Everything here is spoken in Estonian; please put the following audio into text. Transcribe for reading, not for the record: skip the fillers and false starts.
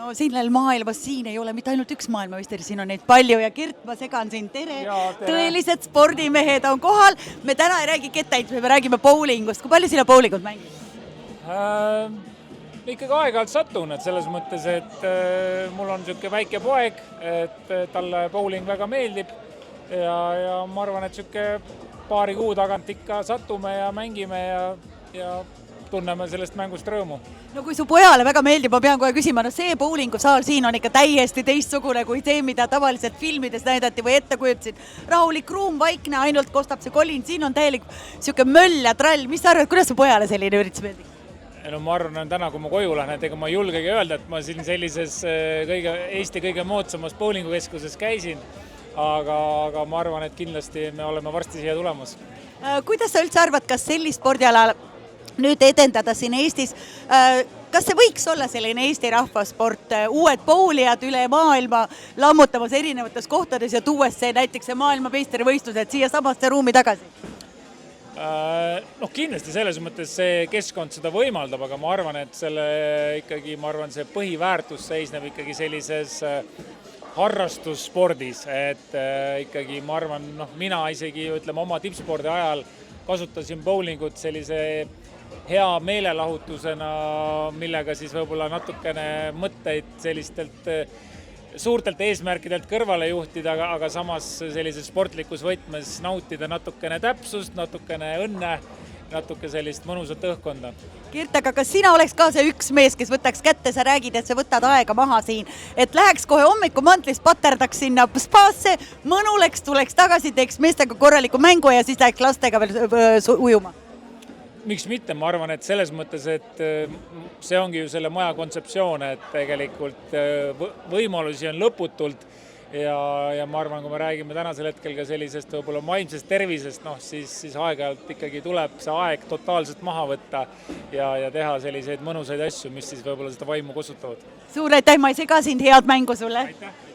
no sellel maailmas siin ei ole mitte ainult üks maailmameister, siin on neid palju ja Kirt, ma segan siin, tere. Tõelised spordimehed on kohal. Me täna ei räägi kettaid, me räägime bowlingust. Kui palju sina bowlingut mängid? Ikkagi aeg-ajalt satun, et selles mõttes, et mul on niisugune väike poeg, et talle bowling väga meeldib ja ma arvan, et niisugune paari kuu tagant ikka satume ja mängime ja tunneme sellest mängust rõõmu. No kui su pojale väga meeldib, ma pean kohe küsima, no see bowlingusaal siin on ikka täiesti teistsugune kui see, mida tavaliselt filmides näidati või ette kujutasid. Rahulik ruum, vaikne, ainult kostab see kolin, siin on täielik siuke möll ja trall. Mis sa arvad, kuidas su pojale selline üritus meeldib? No ma arvan, täna kui ma koju lähen, et ega ma ei julgegi öelda, et ma siin sellises Eesti kõige moodsamas bowlingukeskuses käisin, aga ma arvan, et kindlasti me oleme varsti siia tulemas. Kuidas sa üldse arvad, kas sellist spordialal nüüd edendada siin Eestis? Kas see võiks olla selline Eesti rahvasport, uued bowlijad üle maailma lammutamas erinevates kohtades ja tuues see näiteks see maailmameistrivõistlused siia samasse ruumi tagasi? Kindlasti selles mõttes see keskkond seda võimaldab, aga ma arvan, et see põhiväärtus seisneb ikkagi sellises harrastusspordis, et ikkagi ma arvan, mina isegi oma tippspordi ajal kasutasin bowlingut sellise hea meelelahutusena, millega siis võib-olla natukene mõtteid sellistelt suurtelt eesmärkidelt kõrvale juhtida, aga samas sellises sportlikus võtmes nautida natukene täpsust, natukene õnne, natuke sellist mõnusat õhkkonda. Kirt, aga kas sina oleks ka see üks mees, kes võtaks kätte, sa räägid, et sa võtad aega maha siin, et läheks kohe hommikumantlis, paterdaks sinna spaasse, mõnuleks, tuleks tagasi, teeks meestega korraliku mängu ja siis läheks lastega veel ujuma? Miks mitte, ma arvan, et selles mõttes, et see ongi ju selle maja kontseptsioon, et tegelikult võimalusi on lõputult ja ma arvan, kui me räägime tänasel hetkel ka sellisest võib-olla vaimsest tervisest, siis aeg-ajalt ikkagi tuleb see aeg totaalselt maha võtta ja teha selliseid mõnusaid asju, mis siis võib-olla seda vaimu kosutavad. Suur aitäh, ma ei sega sind, head mängu sulle! Aitäh!